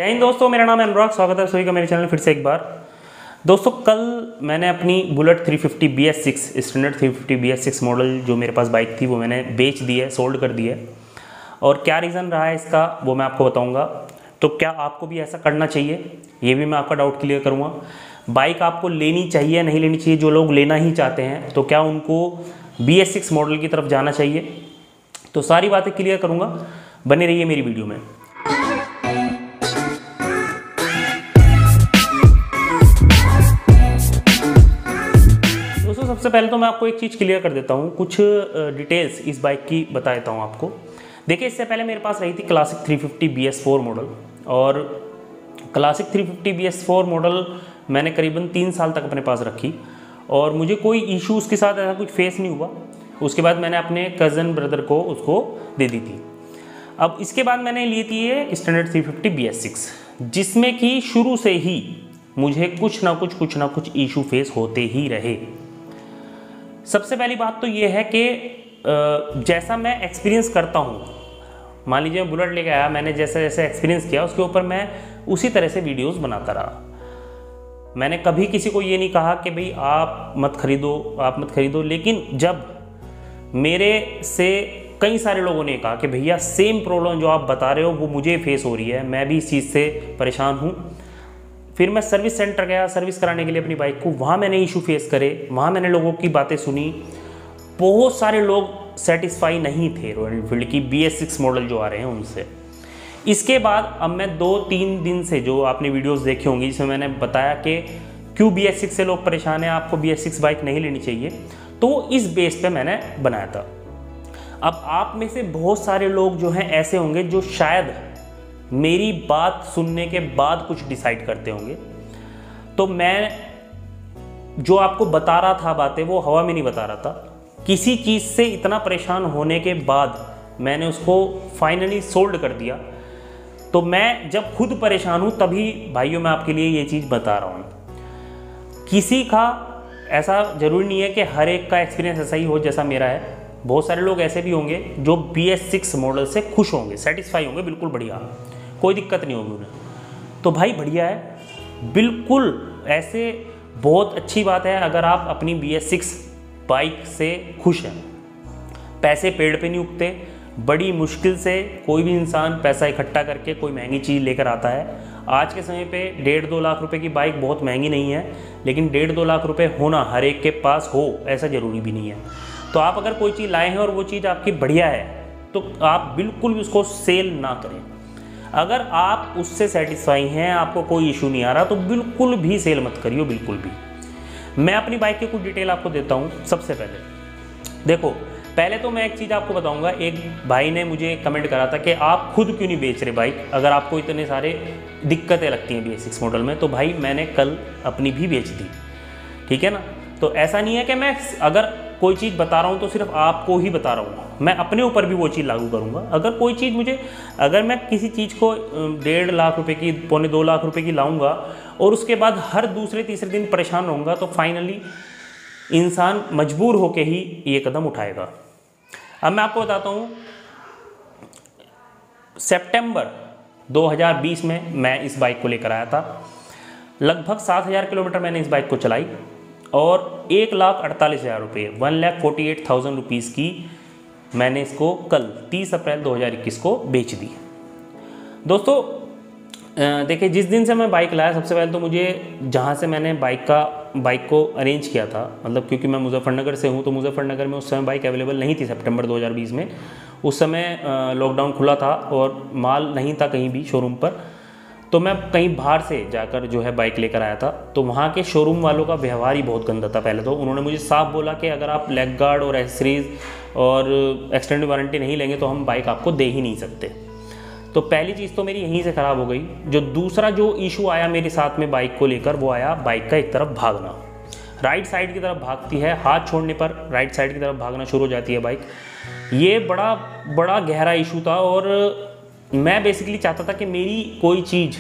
जय हिंद दोस्तों, मेरा नाम है अनुराग। स्वागत है सभी का मेरे चैनल फिर से एक बार। दोस्तों कल मैंने अपनी bullet 350 BS6 standard 350 BS6 model जो मेरे पास बाइक थी वो मैंने बेच दी है, सोल्ड कर दी है। और क्या रीज़न रहा है इसका वो मैं आपको बताऊंगा। तो क्या आपको भी ऐसा करना चाहिए, ये भी मैं आपका डाउट क्लियर करूँगा। बाइक आपको लेनी चाहिए नहीं लेनी चाहिए, जो लोग लेना ही चाहते हैं तो क्या उनको BS6 मॉडल की तरफ जाना चाहिए, तो सारी बातें क्लियर करूँगा। बने रहिए मेरी वीडियो में। दोस्तों सबसे पहले तो मैं आपको एक चीज़ क्लियर कर देता हूँ, कुछ डिटेल्स इस बाइक की बता देता हूँ आपको। देखिए इससे पहले मेरे पास रही थी क्लासिक 350 BS4 मॉडल, और क्लासिक 350 BS4 मॉडल मैंने करीबन 3 साल तक अपने पास रखी और मुझे कोई इशू उसके साथ ऐसा कुछ फेस नहीं हुआ। उसके बाद मैंने अपने कज़न ब्रदर को उसको दे दी थी। अब इसके बाद मैंने ली थी ये स्टैंडर्ड 350 BS6, जिसमें कि शुरू से ही मुझे कुछ ना कुछ इशू फेस होते ही रहे। सबसे पहली बात तो ये है कि जैसा मैं एक्सपीरियंस करता हूँ, मान लीजिए मैं बुलेट लेके आया, मैंने जैसे जैसे एक्सपीरियंस किया उसके ऊपर मैं उसी तरह से वीडियोस बनाता रहा। मैंने कभी किसी को ये नहीं कहा कि भाई आप मत खरीदो, लेकिन जब मेरे से कई सारे लोगों ने कहा कि भैया सेम प्रॉब्लम जो आप बता रहे हो वो मुझे फेस हो रही है, मैं भी इस चीज़ से परेशान हूँ। फिर मैं सर्विस सेंटर गया सर्विस कराने के लिए अपनी बाइक को, वहाँ मैंने इशू फेस करे, वहाँ मैंने लोगों की बातें सुनी। बहुत सारे लोग सेटिस्फाई नहीं थे रॉयल एनफील्ड की BS6 मॉडल जो आ रहे हैं उनसे। इसके बाद अब मैं 2-3 दिन से जो आपने वीडियोस देखी होंगी जिसमें मैंने बताया कि क्यों BS6 से लोग परेशान हैं, आपको BS6 बाइक नहीं लेनी चाहिए, तो इस बेस पे मैंने बनाया था। अब आप में से बहुत सारे लोग जो हैं ऐसे होंगे जो शायद मेरी बात सुनने के बाद कुछ डिसाइड करते होंगे। तो मैं जो आपको बता रहा था बातें वो हवा में नहीं बता रहा था। किसी चीज़ से इतना परेशान होने के बाद मैंने उसको फाइनली सोल्ड कर दिया। तो मैं जब खुद परेशान हूँ तभी भाइयों मैं आपके लिए ये चीज़ बता रहा हूँ। किसी का ऐसा ज़रूरी नहीं है कि हर एक का एक्सपीरियंस ऐसा ही हो जैसा मेरा है। बहुत सारे लोग ऐसे भी होंगे जो BS6 मॉडल से खुश होंगे, सेटिस्फाई होंगे, बिल्कुल बढ़िया, कोई दिक्कत नहीं होगी उन्हें। तो भाई बढ़िया है, बिल्कुल ऐसे बहुत अच्छी बात है अगर आप अपनी BS6 बाइक से खुश हैं। पैसे पेड़ पे नहीं उगते, बड़ी मुश्किल से कोई भी इंसान पैसा इकट्ठा करके कोई महंगी चीज़ लेकर आता है। आज के समय पे 1.5-2 लाख रुपए की बाइक बहुत महंगी नहीं है, लेकिन 1.5-2 लाख रुपए होना हर एक के पास हो ऐसा ज़रूरी भी नहीं है। तो आप अगर कोई चीज़ लाए हैं और वो चीज़ आपकी बढ़िया है तो आप बिल्कुल भी उसको सेल ना करें। अगर आप उससे सेटिस्फाई हैं, आपको कोई इशू नहीं आ रहा, तो बिल्कुल भी सेल मत करिए, बिल्कुल भी। मैं अपनी बाइक की कुछ डिटेल आपको देता हूँ। सबसे पहले देखो, पहले तो मैं एक चीज़ आपको बताऊंगा। एक भाई ने मुझे कमेंट करा था कि आप खुद क्यों नहीं बेच रहे बाइक, अगर आपको इतने सारे दिक्कतें लगती हैं BS6 मॉडल में। तो भाई मैंने कल अपनी भी बेच दी, ठीक है ना। तो ऐसा नहीं है कि मैं अगर कोई चीज़ बता रहा हूँ तो सिर्फ आपको ही बता रहा हूँ, मैं अपने ऊपर भी वो चीज़ लागू करूँगा। अगर कोई चीज़ अगर मैं किसी चीज़ को 1.5 लाख रुपए की, 1.25-2 लाख रुपए की लाऊंगा और उसके बाद हर दूसरे तीसरे दिन परेशान रहूँगा, तो फाइनली इंसान मजबूर होकर ही ये कदम उठाएगा। अब मैं आपको बताता हूँ, सितंबर 2020 में मैं इस बाइक को लेकर आया था। लगभग 7,000 किलोमीटर मैंने इस बाइक को चलाई और 1,48,000 रुपये 1,48,000 रुपीज़ की मैंने इसको कल 30 अप्रैल 2021 को बेच दी। दोस्तों देखिए, जिस दिन से मैं बाइक लाया, सबसे पहले तो मुझे जहाँ से मैंने बाइक को अरेंज किया था, मतलब क्योंकि मैं मुजफ्फरनगर से हूँ, तो मुजफ्फरनगर में उस समय बाइक अवेलेबल नहीं थी सितंबर 2020 में। उस समय लॉकडाउन खुला था और माल नहीं था कहीं भी शोरूम पर। तो मैं कहीं बाहर से जाकर जो है बाइक लेकर आया था। तो वहाँ के शोरूम वालों का व्यवहार ही बहुत गंदा था। पहले तो उन्होंने मुझे साफ बोला कि अगर आप लेग गार्ड और एसेसरीज और एक्सटेंडेड वारंटी नहीं लेंगे तो हम बाइक आपको दे ही नहीं सकते। तो पहली चीज़ तो मेरी यहीं से ख़राब हो गई। जो दूसरा जो इशू आया मेरे साथ में बाइक को लेकर, वो आया बाइक का एक तरफ भागना। राइट साइड की तरफ भागती है, हाथ छोड़ने पर राइट साइड की तरफ भागना शुरू हो जाती है बाइक। ये बड़ा गहरा इशू था और मैं बेसिकली चाहता था कि मेरी कोई चीज़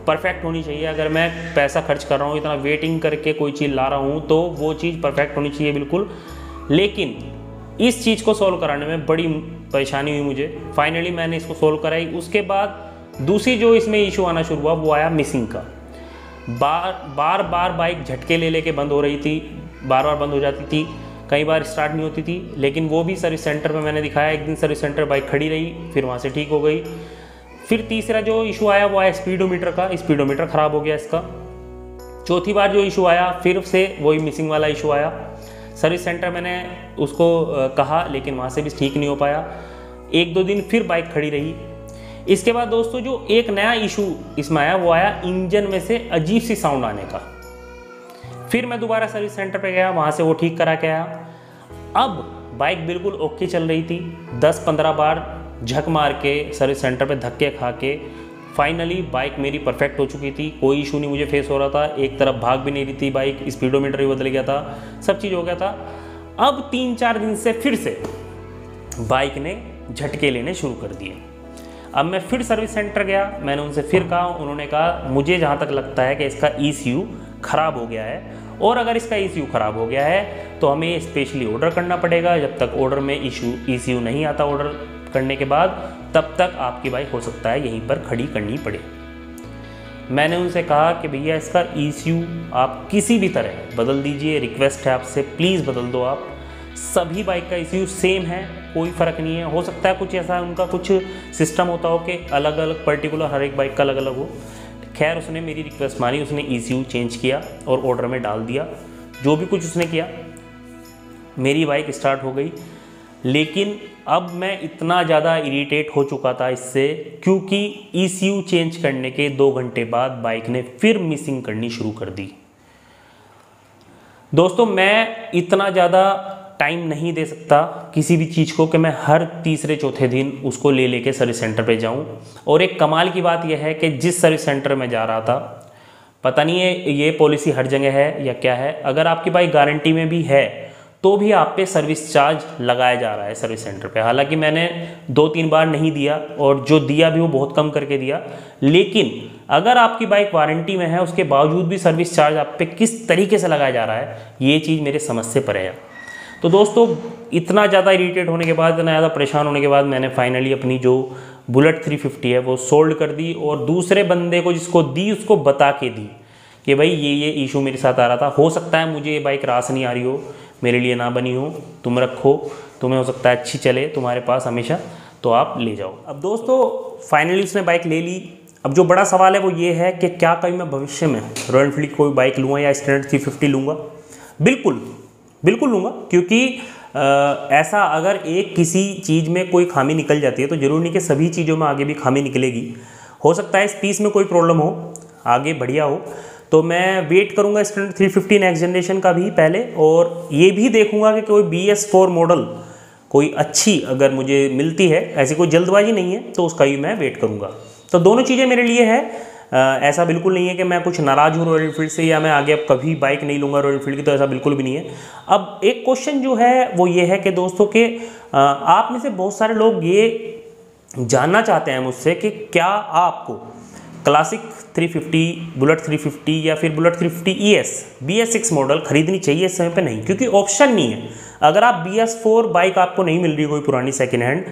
परफेक्ट होनी चाहिए। अगर मैं पैसा खर्च कर रहा हूँ, इतना वेटिंग करके कोई चीज़ ला रहा हूँ, तो वो चीज़ परफेक्ट होनी चाहिए बिल्कुल। लेकिन इस चीज़ को सॉल्व कराने में बड़ी परेशानी हुई मुझे। फाइनली मैंने इसको सॉल्व कराई। उसके बाद दूसरी जो इसमें इशू आना शुरू हुआ वो आया मिसिंग का। बार बार बाइक झटके ले लेके बंद हो रही थी, बार बार बंद हो जाती थी, कई बार स्टार्ट नहीं होती थी। लेकिन वो भी सर्विस सेंटर पे मैंने दिखाया, एक दिन सर्विस सेंटर बाइक खड़ी रही, फिर वहाँ से ठीक हो गई। फिर तीसरा जो इशू आया वो आया स्पीडोमीटर का, स्पीडोमीटर ख़राब हो गया इसका। चौथी बार जो इशू आया फिर से वही मिसिंग वाला इशू आया। सर्विस सेंटर मैंने उसको कहा लेकिन वहाँ से भी ठीक नहीं हो पाया। एक दो दिन फिर बाइक खड़ी रही। इसके बाद दोस्तों जो एक नया इशू इसमें आया वो आया इंजन में से अजीब सी साउंड आने का। फिर मैं दोबारा सर्विस सेंटर पे गया, वहाँ से वो ठीक करा के आया। अब बाइक बिल्कुल ओके चल रही थी। 10-15 बार झक मार के सर्विस सेंटर पे धक्के खा के फाइनली बाइक मेरी परफेक्ट हो चुकी थी। कोई इशू नहीं मुझे फेस हो रहा था, एक तरफ भाग भी नहीं रही थी बाइक, स्पीडोमीटर भी बदल गया था, सब चीज़ हो गया था। अब 3-4 दिन से फिर से बाइक ने झटके लेने शुरू कर दिए। अब मैं फिर सर्विस सेंटर गया, मैंने उनसे फिर कहा, उन्होंने कहा मुझे जहाँ तक लगता है कि इसका ECU ख़राब हो गया है, और अगर इसका ECU ख़राब हो गया है तो हमें स्पेशली ऑर्डर करना पड़ेगा। जब तक ऑर्डर में ECU नहीं आता ऑर्डर करने के बाद, तब तक आपकी बाइक हो सकता है यहीं पर खड़ी करनी पड़े। मैंने उनसे कहा कि भैया इसका ECU आप किसी भी तरह बदल दीजिए, रिक्वेस्ट है आपसे, प्लीज़ बदल दो आप। सभी बाइक का ECU सेम है, कोई फ़र्क नहीं है। हो सकता है कुछ ऐसा उनका कुछ सिस्टम होता हो कि अलग अलग पर्टिकुलर हर एक बाइक का अलग अलग हो। खैर उसने मेरी रिक्वेस्ट मानी, उसने ECU चेंज किया और ऑर्डर में डाल दिया। जो भी कुछ उसने किया, मेरी बाइक स्टार्ट हो गई। लेकिन अब मैं इतना ज़्यादा इरिटेट हो चुका था इससे, क्योंकि ECU चेंज करने के 2 घंटे बाद बाइक ने फिर मिसिंग करनी शुरू कर दी। दोस्तों मैं इतना ज़्यादा टाइम नहीं दे सकता किसी भी चीज़ को कि मैं हर तीसरे चौथे दिन उसको ले लेके सर्विस सेंटर पे जाऊं। और एक कमाल की बात यह है कि जिस सर्विस सेंटर में जा रहा था, पता नहीं है ये पॉलिसी हर जगह है या क्या है, अगर आपकी बाइक गारंटी में भी है तो भी आप पे सर्विस चार्ज लगाया जा रहा है सर्विस सेंटर पे। हालांकि मैंने 2-3 बार नहीं दिया, और जो दिया भी वो बहुत कम करके दिया। लेकिन अगर आपकी बाइक वारंटी में है उसके बावजूद भी सर्विस चार्ज आप पे किस तरीके से लगाया जा रहा है, ये चीज़ मेरे समझ से परे है। तो दोस्तों इतना ज़्यादा इरिटेट होने के बाद, इतना ज़्यादा परेशान होने के बाद मैंने फाइनली अपनी जो बुलेट 350 है वो सोल्ड कर दी, और दूसरे बंदे को जिसको दी उसको बता के दी कि भाई ये इशू मेरे साथ आ रहा था, हो सकता है मुझे ये बाइक रास नहीं आ रही हो, मेरे लिए ना बनी हो, तुम रखो, तुम्हें हो सकता है अच्छी चले तुम्हारे पास हमेशा, तो आप ले जाओ। अब दोस्तों फाइनली उसने बाइक ले ली। अब जो बड़ा सवाल है वो ये है कि क्या कभी मैं भविष्य में रॉयल एनफील्ड की कोई बाइक लूँगा या स्टैंडर्ड 350 लूँगा? बिल्कुल लूँगा, क्योंकि ऐसा अगर एक किसी चीज़ में कोई खामी निकल जाती है तो ज़रूरी नहीं कि सभी चीज़ों में आगे भी खामी निकलेगी। हो सकता है इस पीस में कोई प्रॉब्लम हो, आगे बढ़िया हो, तो मैं वेट करूँगा स्टैंडर्ड 350 नेक्स्ट जनरेशन का भी पहले, और ये भी देखूँगा कि कोई BS4 मॉडल कोई अच्छी अगर मुझे मिलती है, ऐसी कोई जल्दबाजी नहीं है, तो उसका भी मैं वेट करूँगा। तो दोनों चीज़ें मेरे लिए है। ऐसा बिल्कुल नहीं है कि मैं कुछ नाराज़ हूँ रॉयल एनफील्ड से, या मैं आगे अब कभी बाइक नहीं लूँगा रॉयल एनफील्ड की, तो ऐसा बिल्कुल भी नहीं है। अब एक क्वेश्चन जो है वो ये है कि दोस्तों के आप में से बहुत सारे लोग ये जानना चाहते हैं मुझसे कि क्या आपको क्लासिक 350, बुलेट 350 या फिर बुलेट 350 ES BS6 मॉडल खरीदनी चाहिए इस समय पे? नहीं, क्योंकि ऑप्शन नहीं है। अगर आप BS4 बाइक आपको नहीं मिल रही कोई पुरानी सेकेंड हैंड,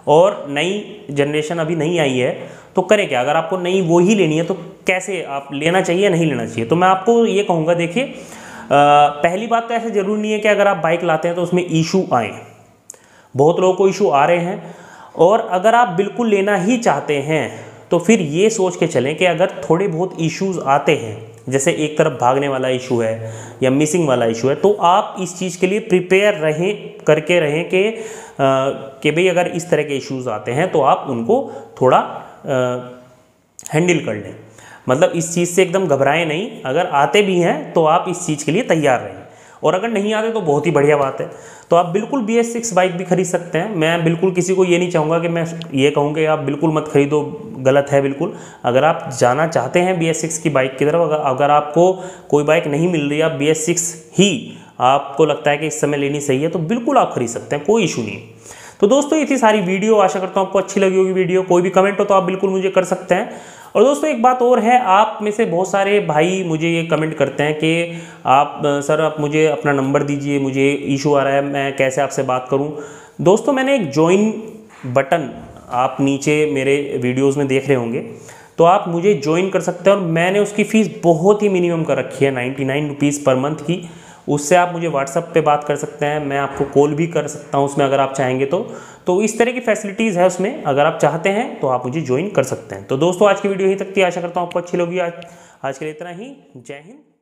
और नई जनरेशन अभी नहीं आई है, तो करें क्या? अगर आपको नई वो ही लेनी है तो कैसे आप लेना चाहिए नहीं लेना चाहिए? तो मैं आपको ये कहूँगा, देखिए पहली बात तो ऐसे ज़रूरी नहीं है कि अगर आप बाइक लाते हैं तो उसमें इशू आए। बहुत लोगों को इशू आ रहे हैं, और अगर आप बिल्कुल लेना ही चाहते हैं तो फिर ये सोच के चलें कि अगर थोड़े बहुत इश्यूज़ आते हैं, जैसे एक तरफ भागने वाला इशू है या मिसिंग वाला इशू है, तो आप इस चीज़ के लिए प्रिपेयर रहें कि भाई अगर इस तरह के इश्यूज़ आते हैं तो आप उनको थोड़ा हैंडल कर लें। मतलब इस चीज़ से एकदम घबराएं नहीं, अगर आते भी हैं तो आप इस चीज़ के लिए तैयार रहें, और अगर नहीं आते तो बहुत ही बढ़िया बात है। तो आप बिल्कुल BS6 बाइक भी खरीद सकते हैं। मैं बिल्कुल किसी को ये नहीं चाहूँगा कि मैं ये कहूँ कि आप बिल्कुल मत खरीदो, गलत है बिल्कुल। अगर आप जाना चाहते हैं BS6 की बाइक की तरफ, अगर आपको कोई बाइक नहीं मिल रही, आप BS6 ही आपको लगता है कि इस समय लेनी सही है, तो बिल्कुल आप खरीद सकते हैं, कोई इशू नहीं। तो दोस्तों ये थी सारी वीडियो, आशा करता हूँ आपको अच्छी लगी होगी वीडियो। कोई भी कमेंट हो तो आप बिल्कुल मुझे कर सकते हैं। और दोस्तों एक बात और है, आप में से बहुत सारे भाई मुझे ये कमेंट करते हैं कि आप सर आप मुझे अपना नंबर दीजिए, मुझे इशू आ रहा है, मैं कैसे आपसे बात करूं। दोस्तों मैंने एक ज्वाइन बटन आप नीचे मेरे वीडियोज़ में देख रहे होंगे, तो आप मुझे ज्वाइन कर सकते हैं। और मैंने उसकी फ़ीस बहुत ही मिनिमम कर रखी है, 99 रुपीज़ पर मंथ की। उससे आप मुझे व्हाट्सअप पे बात कर सकते हैं, मैं आपको कॉल भी कर सकता हूँ उसमें अगर आप चाहेंगे तो इस तरह की फैसिलिटीज़ है उसमें। अगर आप चाहते हैं तो आप मुझे ज्वाइन कर सकते हैं। तो दोस्तों आज की वीडियो यहीं तक थी, आशा करता हूँ आपको अच्छी लगी। आज के लिए इतना ही। जय हिंद।